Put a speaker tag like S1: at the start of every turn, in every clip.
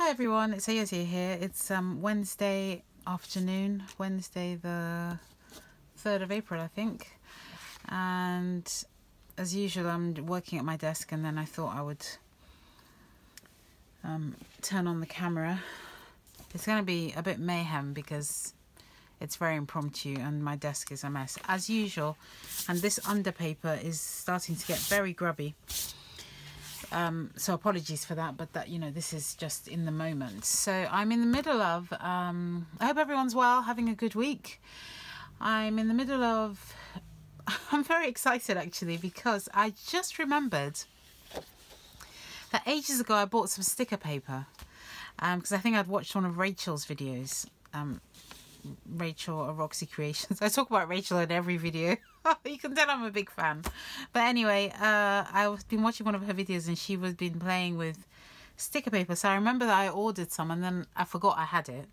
S1: Hi everyone, it's Ayosia here. It's Wednesday afternoon, Wednesday the 3rd of April I think, and as usual I'm working at my desk, and then I thought I would turn on the camera. It's going to be a bit mayhem because it's very impromptu and my desk is a mess as usual, and this underpaper is starting to get very grubby. So apologies for that, but that, you know, this is just in the moment. So I'm in the middle of, I hope everyone's well, having a good week. I'm in the middle of, I'm very excited actually, because I just remembered that ages ago I bought some sticker paper, because I think I'd watched one of Rachel's videos, Rachel or Roxy Creations. I talk about Rachel in every video. You can tell I'm a big fan. But anyway, I've been watching one of her videos and she was been playing with sticker paper. So I remember that I ordered some and then I forgot I had it.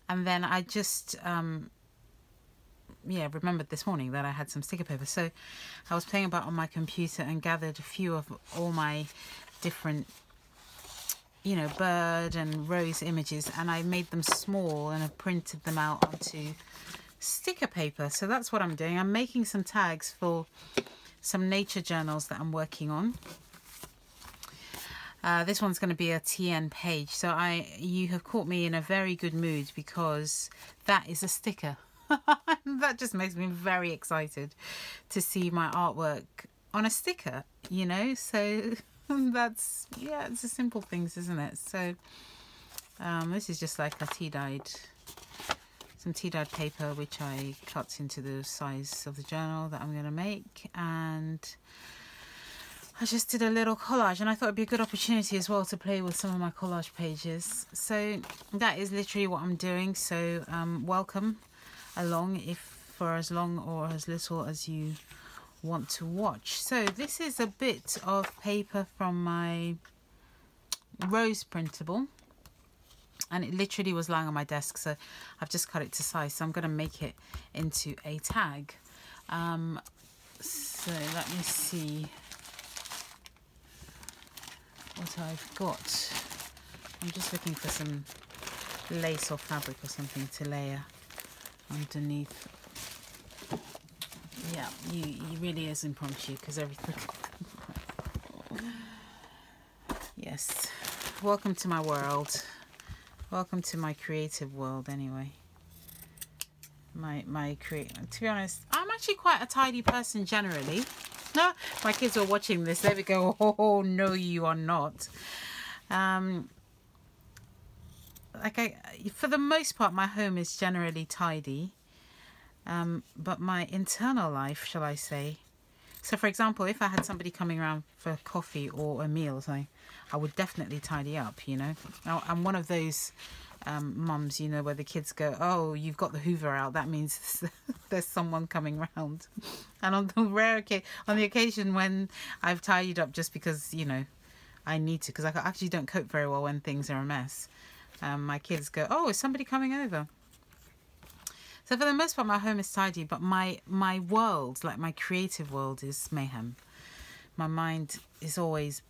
S1: And then I just, remembered this morning that I had some sticker paper. So I was playing about on my computer and gathered a few of all my different, you know, bird and rose images, and I made them small and I printed them out onto sticker paper. So that's what I'm doing. I'm making some tags for some nature journals that I'm working on. This one's going to be a TN page. So you have caught me in a very good mood because that is a sticker. That just makes me very excited to see my artwork on a sticker, you know. So that's, yeah, it's the simple things, isn't it? So this is just like a some tea-dyed paper which I cut into the size of the journal that I'm going to make, and I just did a little collage, and I thought it'd be a good opportunity as well to play with some of my collage pages. So that is literally what I'm doing. So welcome along, if for as long or as little as you want to watch. So this is a bit of paper from my rose printable, and it literally was lying on my desk, so I've just cut it to size. So I'm going to make it into a tag. So let me see what I've got. I'm just looking for some lace or fabric or something to layer underneath. Yeah, he really is impromptu because everything. Yes, welcome to my world. Welcome to my creative world. Anyway, to be honest, I'm actually quite a tidy person generally. No, my kids are watching this. There we go. Oh no, you are not. For the most part, my home is generally tidy. But my internal life, shall I say. So for example, if I had somebody coming around for coffee or a meal or something, I would definitely tidy up, you know. I'm one of those mums, you know, where the kids go, oh, you've got the Hoover out, that means there's someone coming round. And on the occasion when I've tidied up just because, you know, I need to, because I actually don't cope very well when things are a mess, my kids go, oh, is somebody coming over? So for the most part, my home is tidy, but my world, like my creative world, is mayhem. My mind is always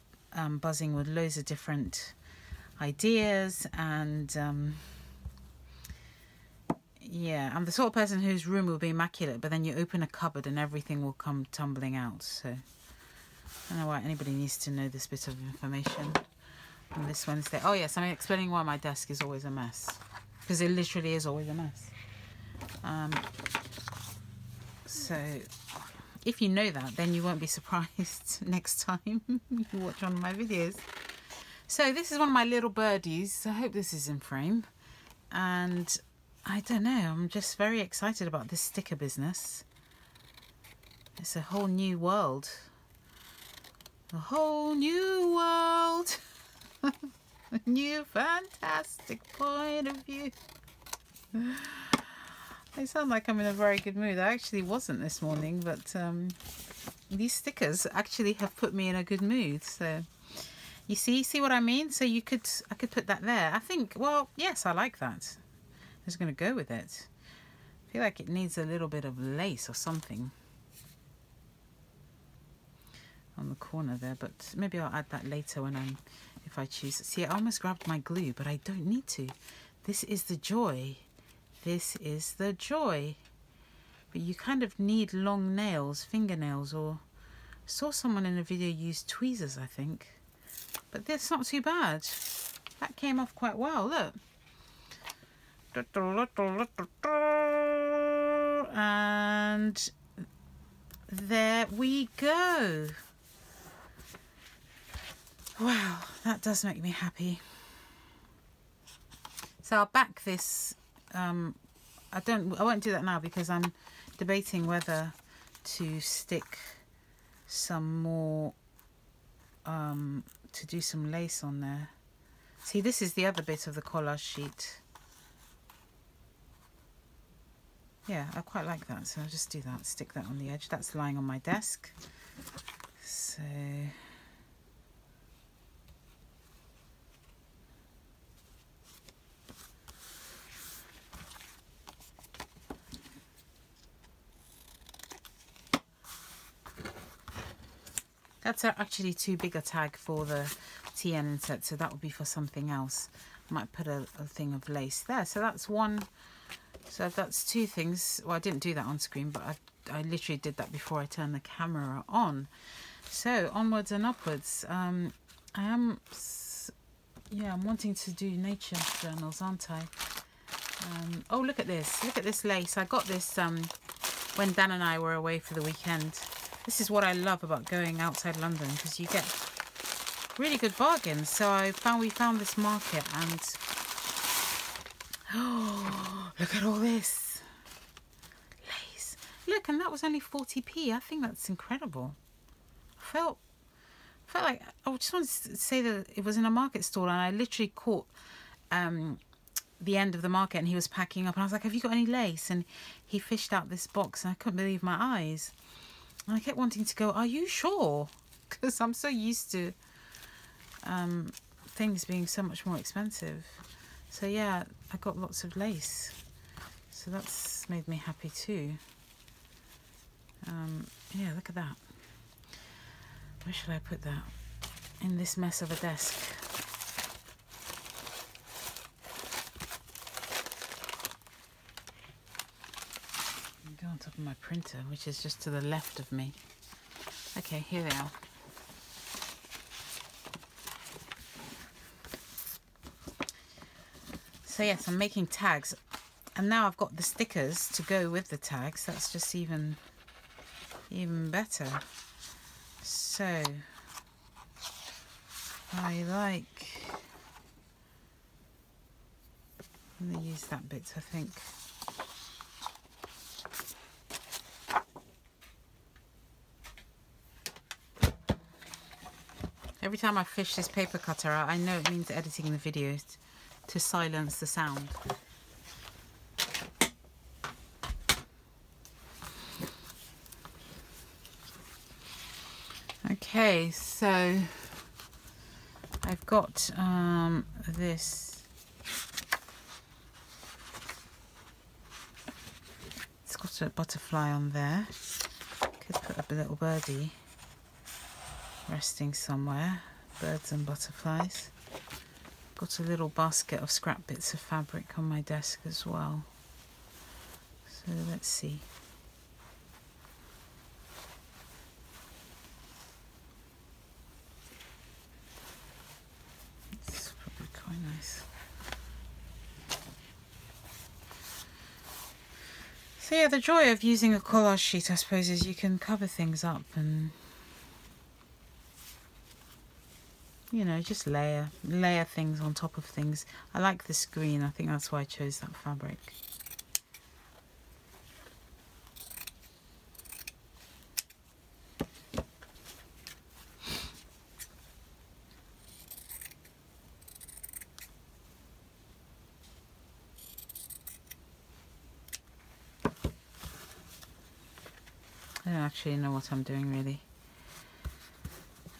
S1: buzzing with loads of different ideas, and yeah, I'm the sort of person whose room will be immaculate, but then you open a cupboard and everything will come tumbling out. So I don't know why anybody needs to know this bit of information on this Wednesday. Oh yes, I'm explaining why my desk is always a mess, because it literally is always a mess. So if you know that, then you won't be surprised next time you watch one of my videos. So this is one of my little birdies. I hope this is in frame. And I don't know, I'm just very excited about this sticker business. It's a whole new world. A whole new world. A new fantastic point of view. I sound like I'm in a very good mood. I actually wasn't this morning, but these stickers actually have put me in a good mood. So you see what I mean? So I could put that there. I think, well, yes, I like that. I'm just going to go with it. I feel like it needs a little bit of lace or something on the corner there, but maybe I'll add that later when if I choose. See, I almost grabbed my glue, but I don't need to. This is the joy. This is the joy. But you kind of need long nails, fingernails, or I saw someone in a video use tweezers, I think. But that's not too bad. That came off quite well, look. And there we go. Wow, that does make me happy. So I'll back this. I won't do that now because I'm debating whether to stick some more, to do some lace on there. See, this is the other bit of the collage sheet. Yeah, I quite like that, so I'll just do that, stick that on the edge. That's lying on my desk. So that's actually too big a tag for the TN insert, so that would be for something else. I might put a thing of lace there. So that's one. So that's two things. Well, I didn't do that on screen, but I literally did that before I turned the camera on. So onwards and upwards. I'm wanting to do nature journals, aren't I? Oh, look at this. Look at this lace. I got this when Dan and I were away for the weekend. This is what I love about going outside London, because you get really good bargains. So we found this market, and oh, look at all this lace. Look, and that was only 40p. I think that's incredible. I felt like I just wanted to say that it was in a market stall, and I literally caught the end of the market, and he was packing up, and I was like, have you got any lace? And he fished out this box, and I couldn't believe my eyes. And I kept wanting to go, are you sure? Because I'm so used to things being so much more expensive. So yeah, I got lots of lace. So that's made me happy too. Yeah, look at that. Where should I put that? In this mess of a desk. Go on top of my printer, which is just to the left of me. Okay, here they are. So yes, I'm making tags, and now I've got the stickers to go with the tags. That's just even better. So I'm going to use that bit, I think. Every time I fish this paper cutter out, I know it means editing the videos to silence the sound. Okay, so I've got this. It's got a butterfly on there. Could put up a little birdie resting somewhere. Birds and butterflies. Got a little basket of scrap bits of fabric on my desk as well. So let's see. It's probably quite nice. So yeah, the joy of using a collage sheet, I suppose, is you can cover things up and, you know, just layer things on top of things. I like this green. I think that's why I chose that fabric. I don't actually know what I'm doing, really.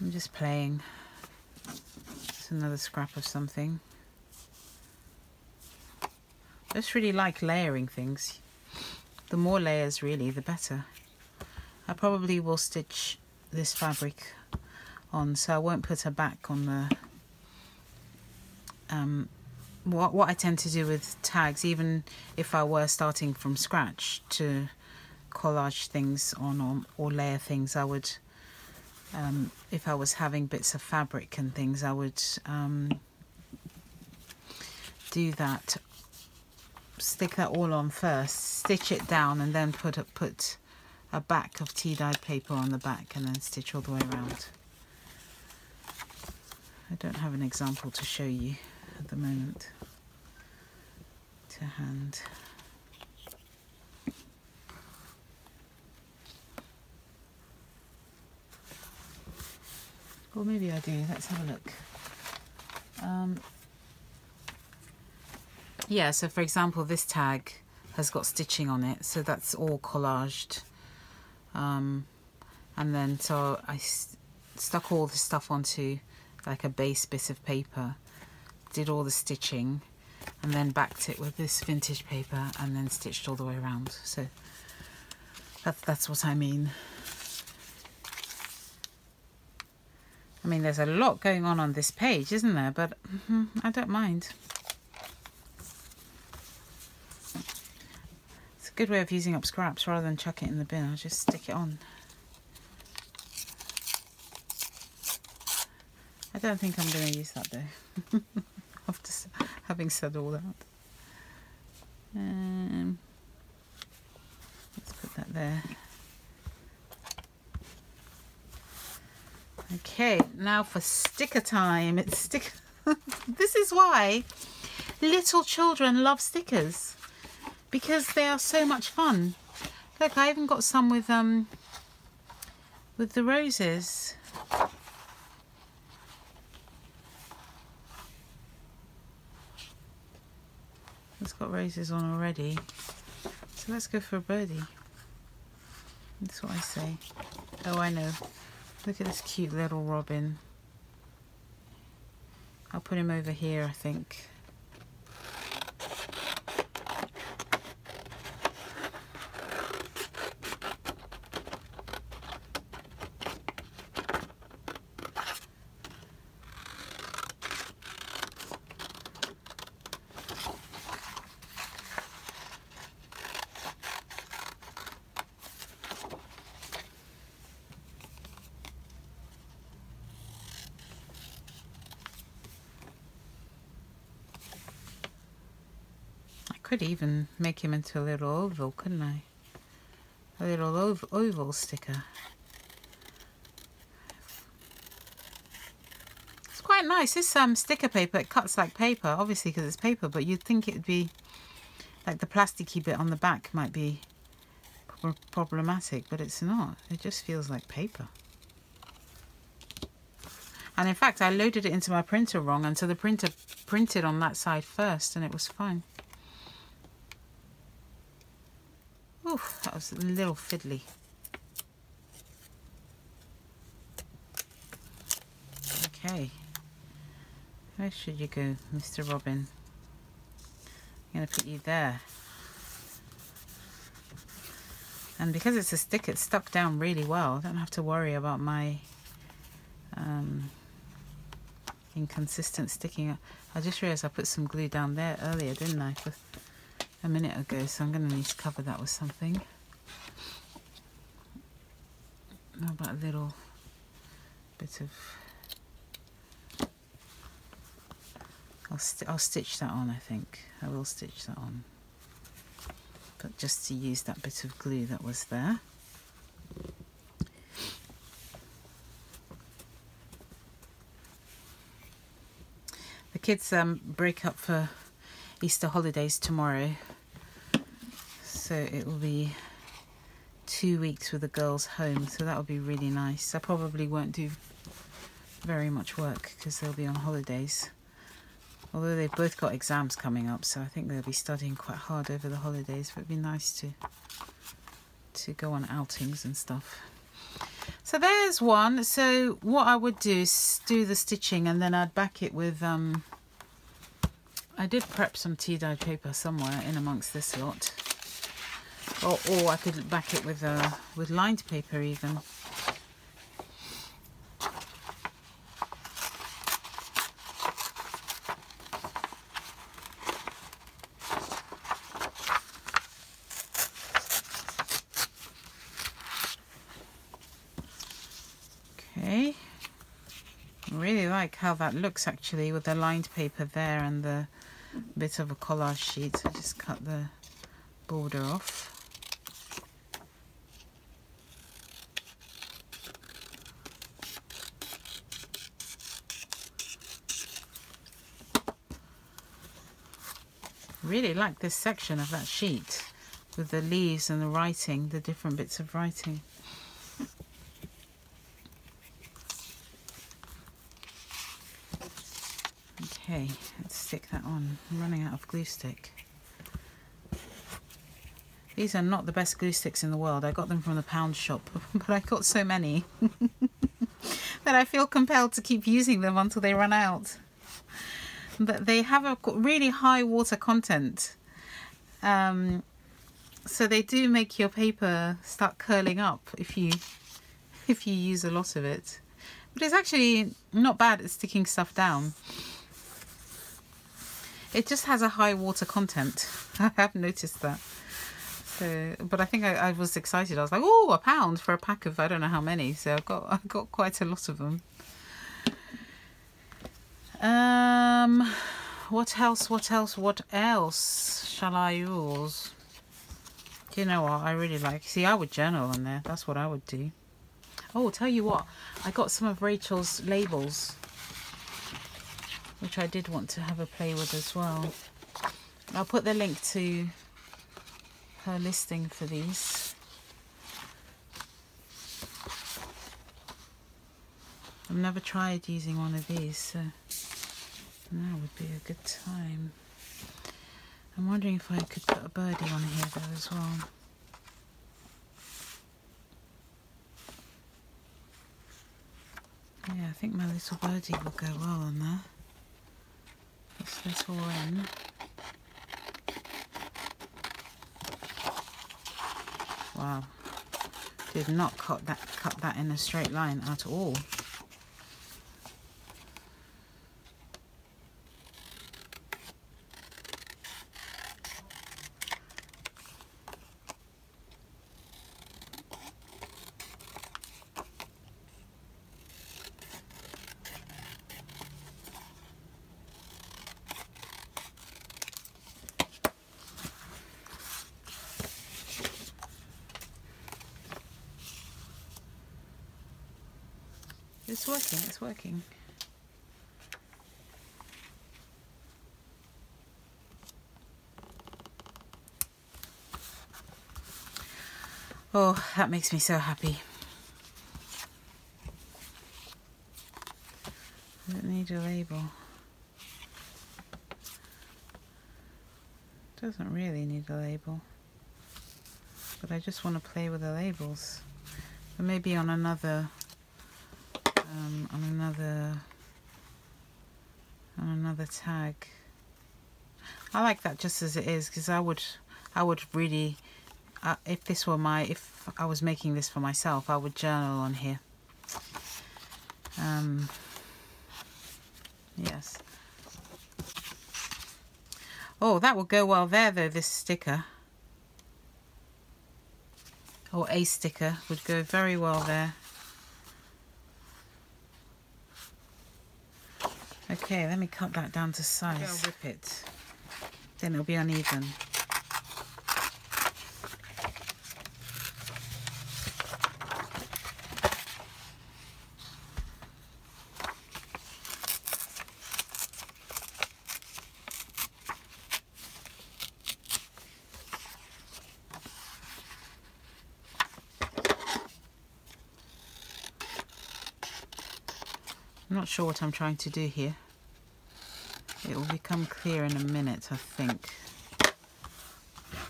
S1: I'm just playing. It's another scrap of something. I just really like layering things. The more layers, really, the better. I probably will stitch this fabric on, so I won't put a back on what I tend to do with tags, even if I were starting from scratch to collage things on or layer things, I would, if I was having bits of fabric and things, I would do that, stick that all on first, stitch it down, and then put a back of tea dyed paper on the back, and then stitch all the way around. I don't have an example to show you at the moment to hand. Or maybe I do. Let's have a look. Yeah, so for example, this tag has got stitching on it, so that's all collaged. And then so I stuck all the stuff onto like a base bit of paper, did all the stitching, and then backed it with this vintage paper, and then stitched all the way around. So that's what I mean. I mean, there's a lot going on this page, isn't there? But I don't mind. It's a good way of using up scraps rather than chuck it in the bin. I'll just stick it on. I don't think I'm going to use that though. After having said all that. Let's put that there. Okay, now for sticker time. It's sticker. This is why little children love stickers, because they are so much fun. Look, I even got some with the roses. It's got roses on already. So let's go for a birdie. That's what I say. Oh, I know. Look at this cute little robin. I'll put him over here, I think. Could even make him into a little oval, couldn't I? A little oval sticker. It's quite nice. This sticker paper, it cuts like paper, obviously because it's paper, but you'd think it would be like the plasticky bit on the back might be problematic, but it's not. It just feels like paper. And in fact, I loaded it into my printer wrong, and so the printer printed on that side first, and it was fine. Oof, that was a little fiddly. Okay. Where should you go, Mr. Robin? I'm going to put you there. And because it's a stick, it's stuck down really well. I don't have to worry about my inconsistent sticking. I just realised I put some glue down there earlier, didn't I? A minute ago, so I'm going to need to cover that with something. How about a little bit of... I'll stitch that on, I think. I will stitch that on. But just to use that bit of glue that was there. The kids break up for Easter holidays tomorrow, so it will be 2 weeks with the girls home, so that will be really nice. I probably won't do very much work because they'll be on holidays, although they've both got exams coming up, so I think they'll be studying quite hard over the holidays, but it'd be nice to go on outings and stuff. So there's one. So what I would do is do the stitching, and then I'd back it with I did prep some tea dyed paper somewhere in amongst this lot, or I could back it with lined paper even. like how that looks actually, with the lined paper there and the bit of a collage sheet. So just cut the border off. Really like this section of that sheet with the leaves and the writing, the different bits of writing. Okay, let's stick that on. I'm running out of glue stick. These are not the best glue sticks in the world. I got them from the pound shop, but I got so many that I feel compelled to keep using them until they run out. But they have a really high water content, so they do make your paper start curling up if you use a lot of it. But it's actually not bad at sticking stuff down. It just has a high water content. I have noticed that. So, but I think I was excited. I was like, oh, £1 for a pack of I don't know how many. So I got quite a lot of them. What else shall I use? Do you know what I really like? See, I would journal on there. That's what I would do. Oh, tell you what, I got some of Rachel's labels, which I did want to have a play with as well. I'll put the link to her listing for these. I've never tried using one of these, so now would be a good time. I'm wondering if I could put a birdie on here though as well. Yeah, I think my little birdie will go well on there. This little wren. Wow, did not cut that in a straight line at all. It's working, it's working. Oh, that makes me so happy. I don't need a label. Doesn't really need a label. But I just want to play with the labels. But maybe on another tag. I like that just as it is, because I would really, if I was making this for myself, I would journal on here. Yes. Oh, that will go well there though, this sticker. Or a sticker would go very well there. Okay, let me cut that down to size. I'll rip it. Then it'll be uneven. I'm not sure what I'm trying to do here. It will become clear in a minute, I think.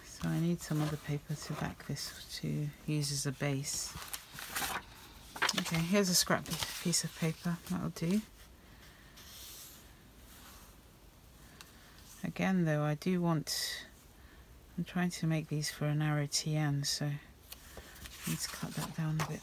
S1: So I need some other paper to back this to use as a base. Okay, here's a scrap piece of paper. That'll do. Again though, I do want... I'm trying to make these for a narrow TN, so I need to cut that down a bit.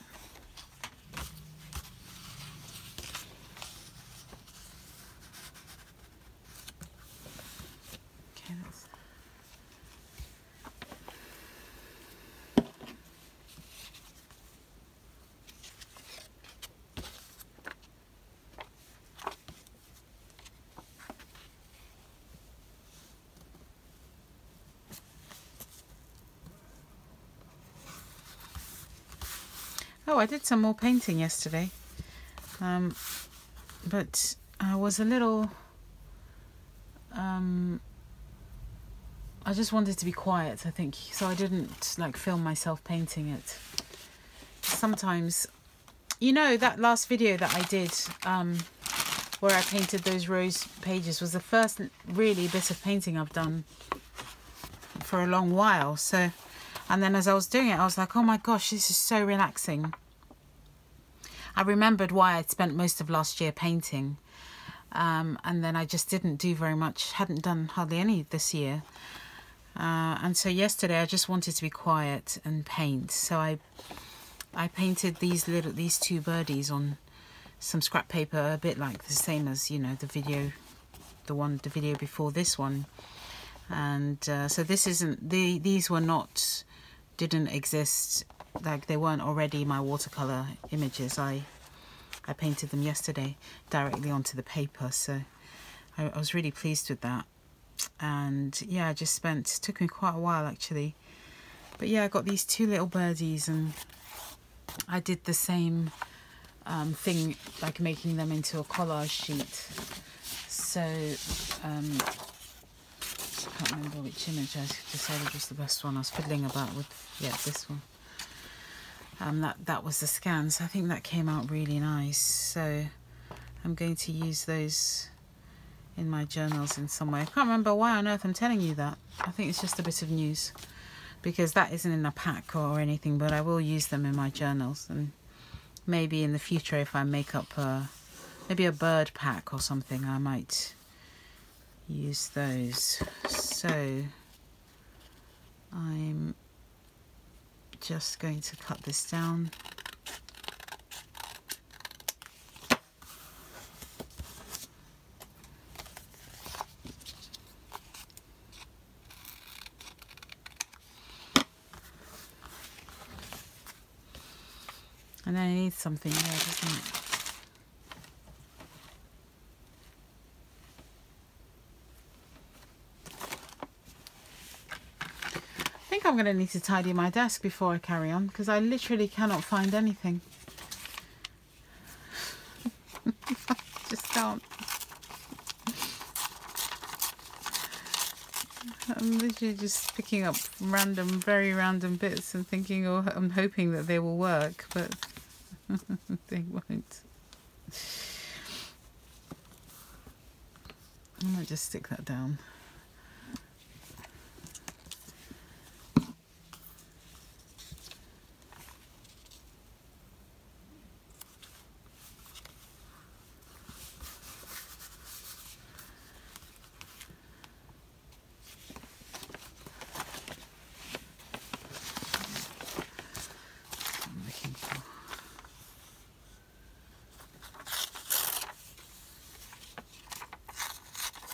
S1: Oh, I did some more painting yesterday, but I was a little I just wanted to be quiet, I think, so I didn't like film myself painting it. Sometimes, you know, that last video that I did where I painted those rose pages was the first really bit of painting I've done for a long while. So, and then as I was doing it, I was like, oh my gosh, this is so relaxing. I remembered why I'd spent most of last year painting, and then I just didn't do very much, hadn't done hardly any this year. And so yesterday I just wanted to be quiet and paint. So I painted these two birdies on some scrap paper, a bit like the same as, you know, the video before this one. And so this isn't, these were not, didn't exist, like they weren't already my watercolor images. I painted them yesterday directly onto the paper, so I was really pleased with that. And yeah, I just took me quite a while actually, but yeah, I got these two little birdies, and I did the same thing, like making them into a collage sheet. So I can't remember which image I decided was the best one. I was fiddling about with, yeah, this one. That was the scans. I think that came out really nice, so I'm going to use those in my journals in some way. I can't remember why on earth I'm telling you that. I think it's just a bit of news, because that isn't in a pack or anything, but I will use them in my journals, and maybe in the future if I make up maybe a bird pack or something, I might use those. So I'm just going to cut this down. And then I need something there, doesn't it? I think I'm going to need to tidy my desk before I carry on, because I literally cannot find anything. I just can't. I'm literally just picking up very random bits and thinking, oh, I'm hoping that they will work, but they won't. I might just stick that down.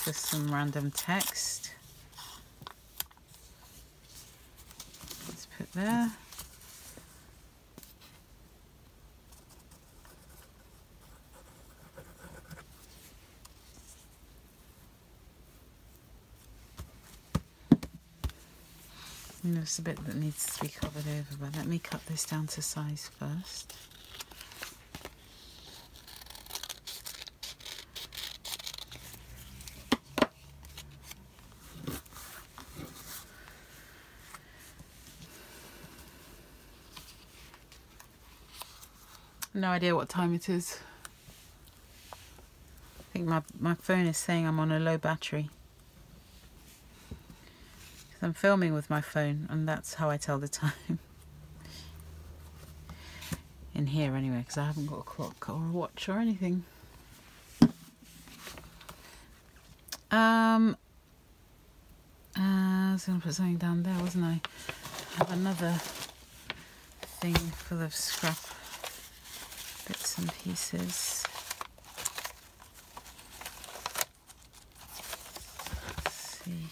S1: Just some random text. Let's put there. And there's a bit that needs to be covered over, but let me cut this down to size first. No idea what time it is. I think my phone is saying I'm on a low battery. I'm filming with my phone, and that's how I tell the time. In here anyway, because I haven't got a clock or a watch or anything. I was going to put something down there, wasn't I? I have another thing full of scrap bits and pieces. Let's see.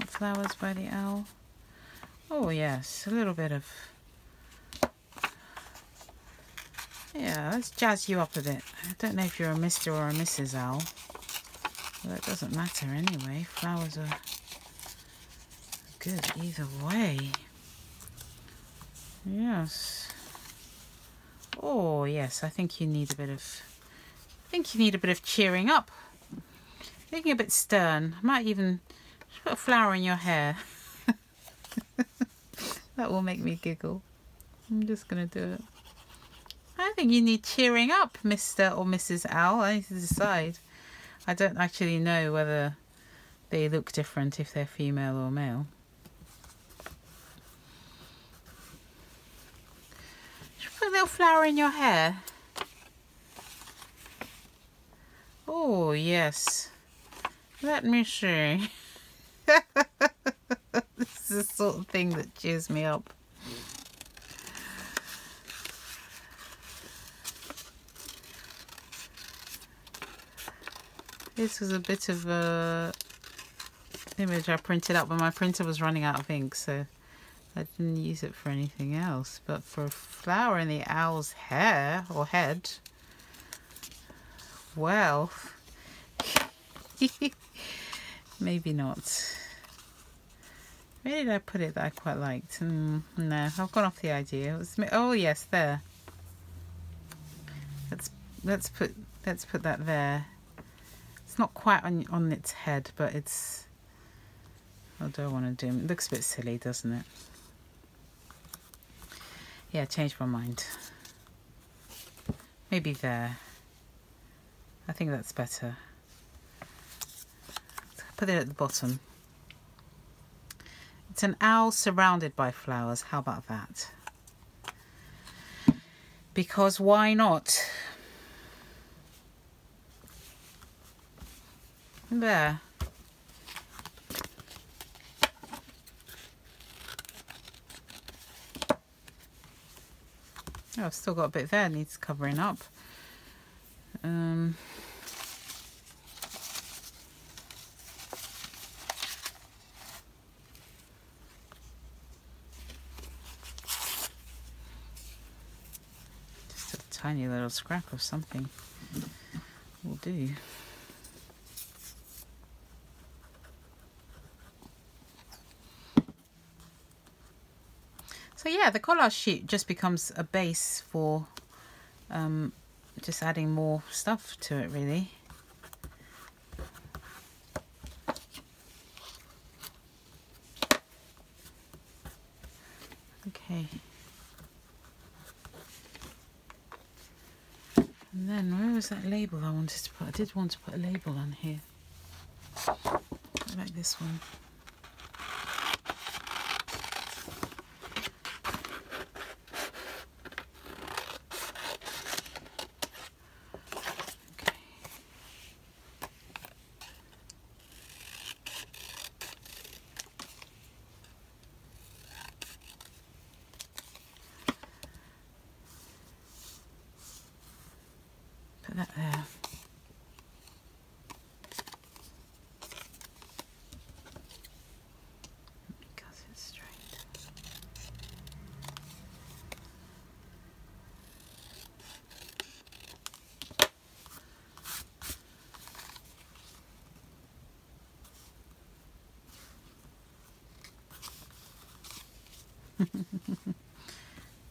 S1: Flowers by the Owl. Oh yes, a little bit of... Yeah, let's jazz you up a bit. I don't know if you're a Mr. or a Mrs. Owl. Well, it doesn't matter anyway. Flowers are good either way. Yes. Oh yes, I think you need a bit of... cheering up. Looking a bit stern. I might even put a flower in your hair. That will make me giggle. I'm just gonna do it. I think you need cheering up, Mr. or Mrs. Owl. I need to decide. I don't actually know whether they look different if they're female or male. Should we put a little flower in your hair? Oh, yes. Let me see. This is the sort of thing that cheers me up. This was a bit of a image I printed up, but my printer was running out of ink, so I didn't use it for anything else. But for a flower in the owl's hair or head, well, maybe not. Where did I put it that I quite liked? No, I've gone off the idea. It was, oh yes, there. Let's put that there. It's not quite on its head, but it's... I don't want to do it. It looks a bit silly, doesn't it? Yeah, changed my mind. Maybe there. I think that's better. Put it at the bottom. It's an owl surrounded by flowers. How about that? Because why not? There. Oh, I've still got a bit there, needs covering up. Just a tiny little scrap of something will do. So yeah, the collage sheet just becomes a base for just adding more stuff to it, really. Okay. And then where was that label I wanted to put? I did want to put a label on here. I like this one. Put that there. Cut it straight.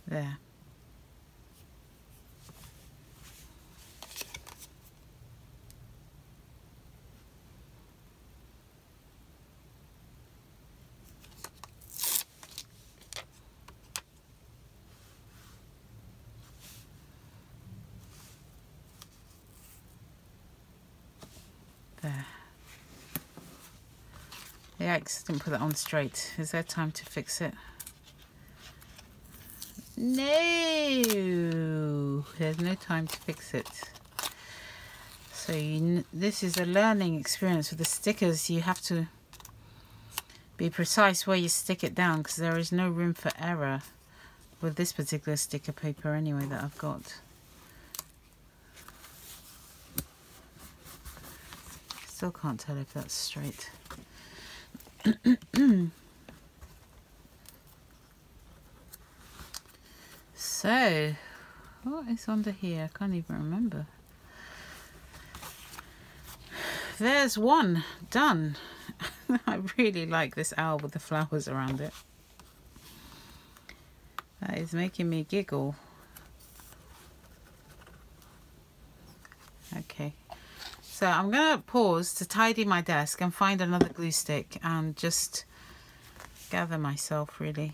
S1: There. There. Yikes, didn't put that on straight. Is there time to fix it? No, there's no time to fix it. So this is a learning experience with the stickers. You have to be precise where you stick it down, because there is no room for error with this particular sticker paper anyway that I've got. Still can't tell if that's straight. So, what is under here? I can't even remember. There's one done. I really like this owl with the flowers around it. That is making me giggle. Okay, so I'm gonna pause to tidy my desk and find another glue stick and just gather myself, really.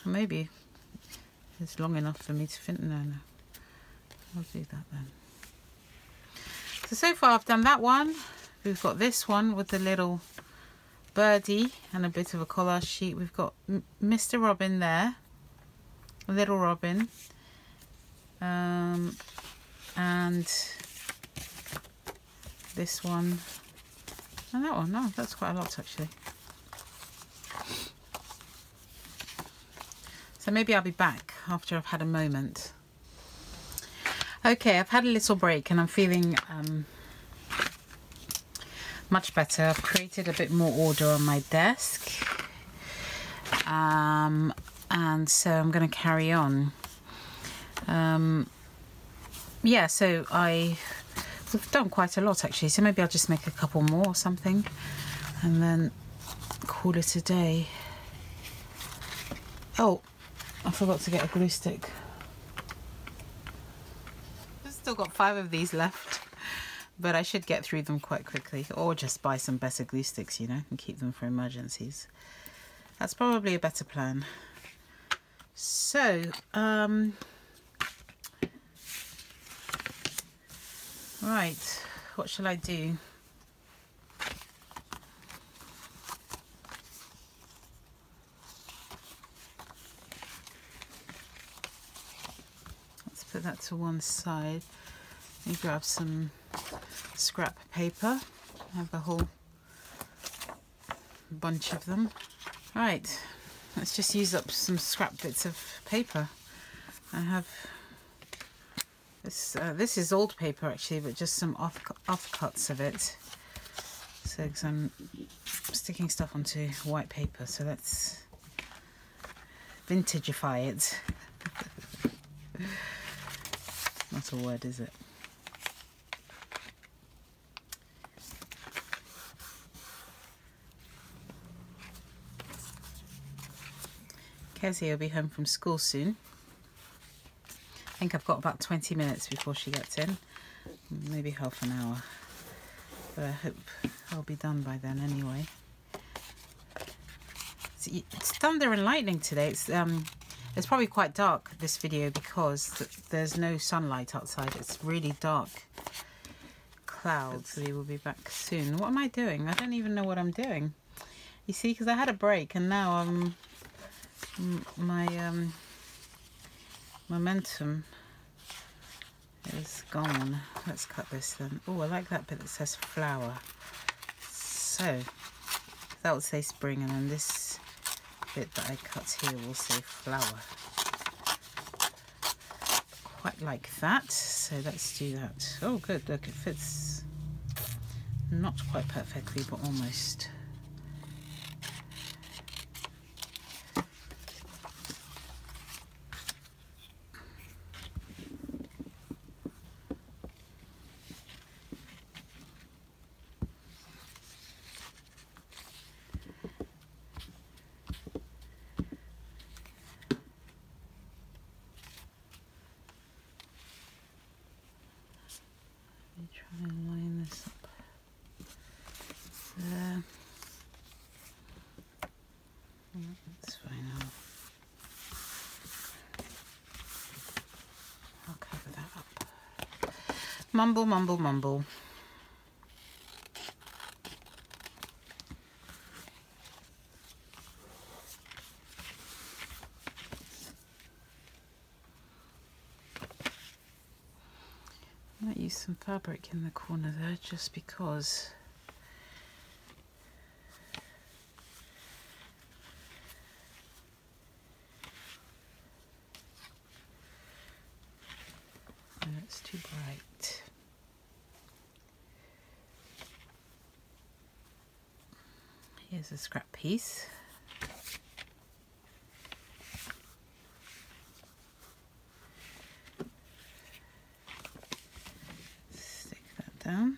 S1: Maybe it's long enough for me to fit. No, I'll do that then. So far I've done that one. We've got this one with the little birdie and a bit of a collage sheet. We've got Mr. Robin there, a little Robin, and this one and that one. No, that's quite a lot actually. So maybe I'll be back after I've had a moment. Okay, I've had a little break and I'm feeling much better. I've created a bit more order on my desk, and so I'm going to carry on. Yeah, so we've done quite a lot actually, so maybe I'll just make a couple more or something and then call it a day. Oh, I forgot to get a glue stick. I've still got 5 of these left, but I should get through them quite quickly, or just buy some better glue sticks, you know, and keep them for emergencies. That's probably a better plan. So, right, what shall I do? Let's put that to one side. Let me grab some scrap paper. I have a whole bunch of them. Right, let's just use up some scrap bits of paper. I have this. This is old paper actually, but just some offcuts of it. So, because I'm sticking stuff onto white paper, so let's vintageify it. Not a word, is it? Kezia will be home from school soon. I think I've got about 20 minutes before she gets in, maybe half an hour, but I hope I'll be done by then anyway. It's thunder and lightning today. It's probably quite dark, this video, because there's no sunlight outside. It's really dark clouds. We will be back soon. What am I doing? I don't even know what I'm doing. You see, because I had a break and now my momentum is gone. Let's cut this then. Oh, I like that bit that says flower. So that will say spring, and then this bit that I cut here will say flower. Quite like that. So let's do that. Oh, good. Look, it fits not quite perfectly, but almost. Try and line this up there. That's fine. I'll cover that up. Mumble, mumble, mumble. I might use some fabric in the corner there just because. No, it's too bright. Here's a scrap piece. Stick that down.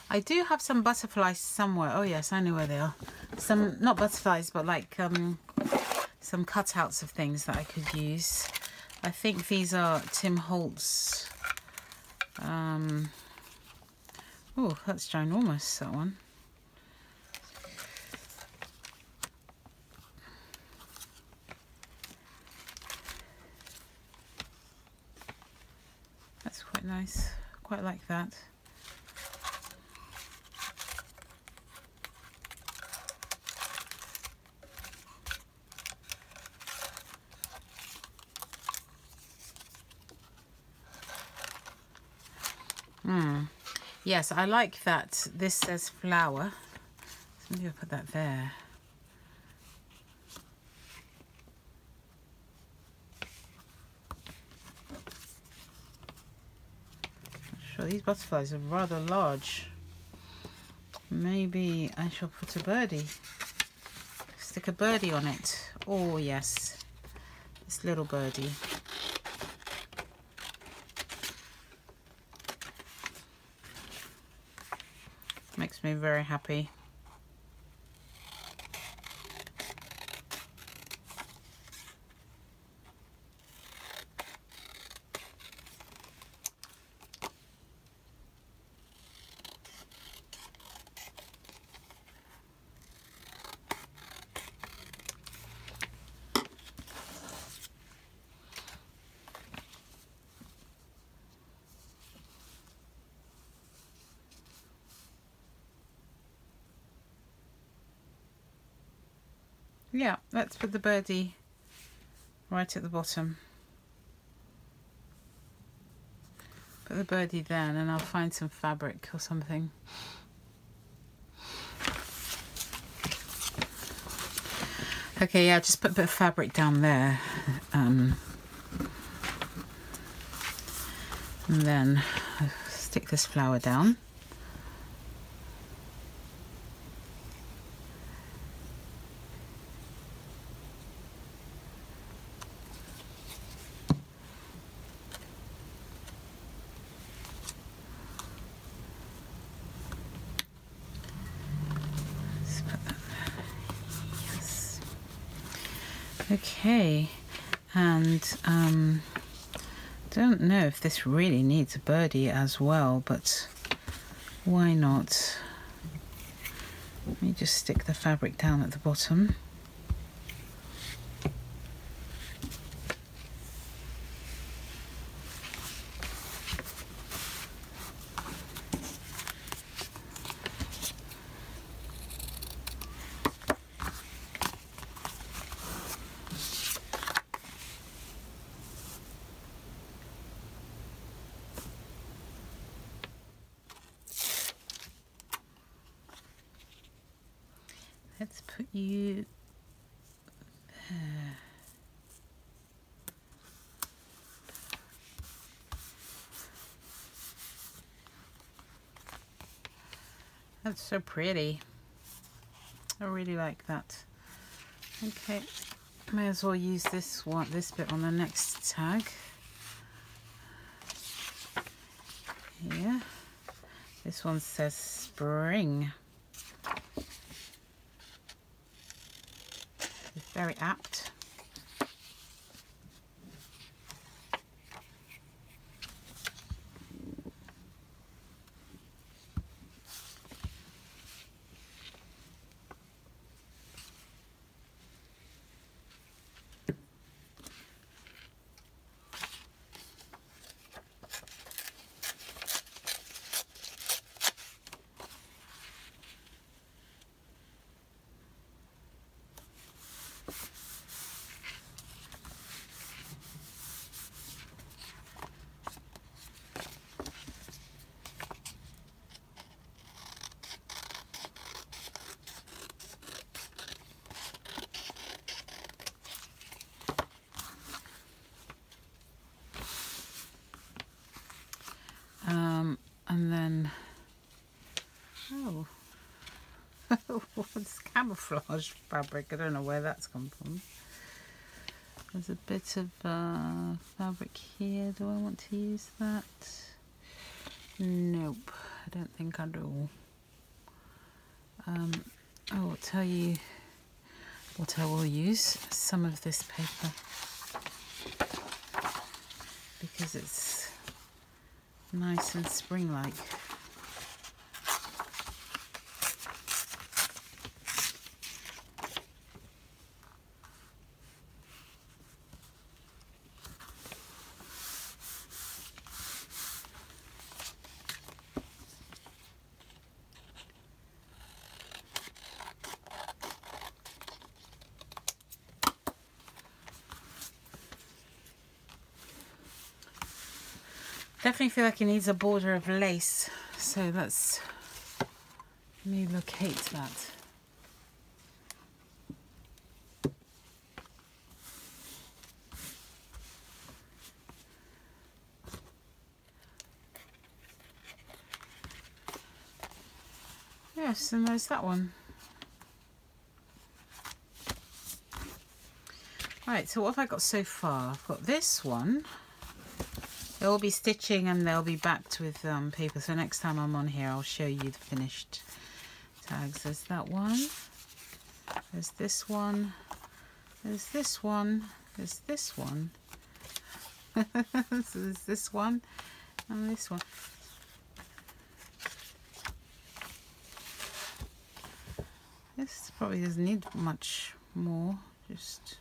S1: I do have some butterflies somewhere. Oh yes, I know where they are. Some, not butterflies, but like some cutouts of things that I could use. I think these are Tim Holtz. Oh, that's ginormous, that one. That's quite nice. Quite like that. Yes, I like that. This says flower. So maybe I'll put that there. Sure, these butterflies are rather large. Maybe I shall put a birdie. Stick a birdie on it. Oh yes, this little birdie. Makes me very happy. Yeah, let's put the birdie right at the bottom. Put the birdie there and then I'll find some fabric or something. Okay, yeah, just put a bit of fabric down there. And then stick this flower down. Okay, and don't know if this really needs a birdie as well, but why not? Let me just stick the fabric down at the bottom. Let's put you there. That's so pretty. I really like that. Okay, may as well use this one, this bit on the next tag. Here. This one says spring. It's very apt. And then, oh, what's camouflage fabric? I don't know where that's come from. There's a bit of fabric here. Do I want to use that? Nope, I don't think I do. I'll tell you what I will use. Some of this paper, because it's nice and spring-like. Definitely feel like it needs a border of lace, so let's let me locate that. Yes, and there's that one. Right, so what have I got so far? I've got this one. They'll be stitching and they'll be backed with paper, so next time I'm on here I'll show you the finished tags. There's that one, there's this one, there's this one, there's this one, so there's this one and this one. This probably doesn't need much more, just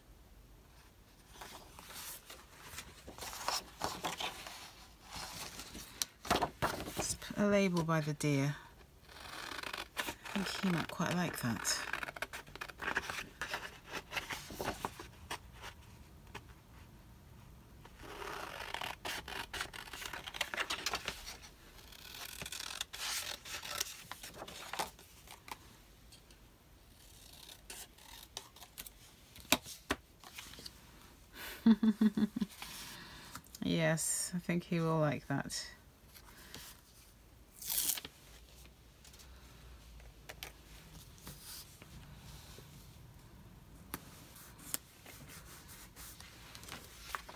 S1: a label by the deer. I think he might quite like that. Yes, I think he will like that.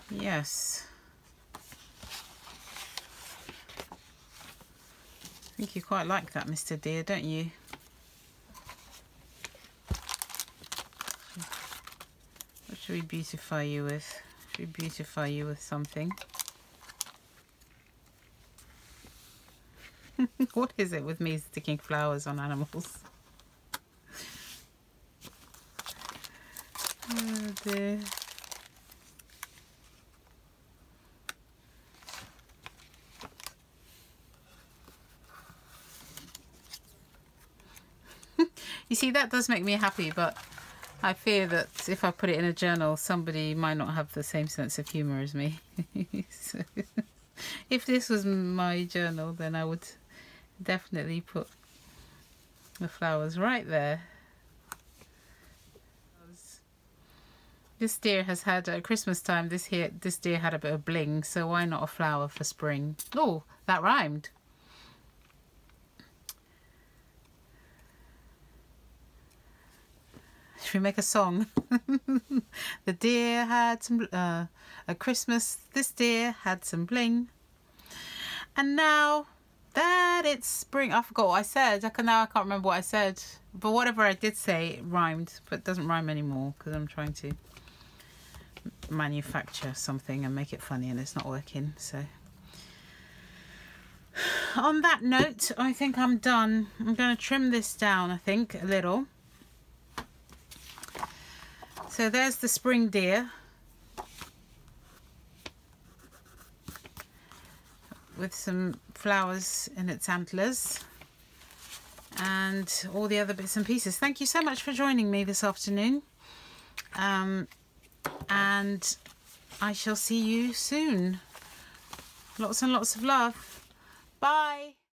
S1: Yes. I think you quite like that, Mr. Deer, don't you? What should we beautify you with? Should we beautify you with something? What is it with me sticking flowers on animals? Oh dear. You see, that does make me happy, but I fear that if I put it in a journal, somebody might not have the same sense of humour as me. So, if this was my journal, then I would definitely put the flowers right there. This deer has had, at Christmas time, this deer had a bit of bling, so why not a flower for spring? Oh, that rhymed. Should we make a song? The deer had some, at Christmas, this deer had some bling. And now that it's spring, I forgot what I said. Now I can't remember what I said. But whatever I did say, it rhymed, but it doesn't rhyme anymore because I'm trying to manufacture something and make it funny and it's not working. So on that note, I think I'm done. I'm going to trim this down, I think, a little. So there's the spring deer with some flowers in its antlers and all the other bits and pieces. Thank you so much for joining me this afternoon, and I shall see you soon. Lots and lots of love. Bye.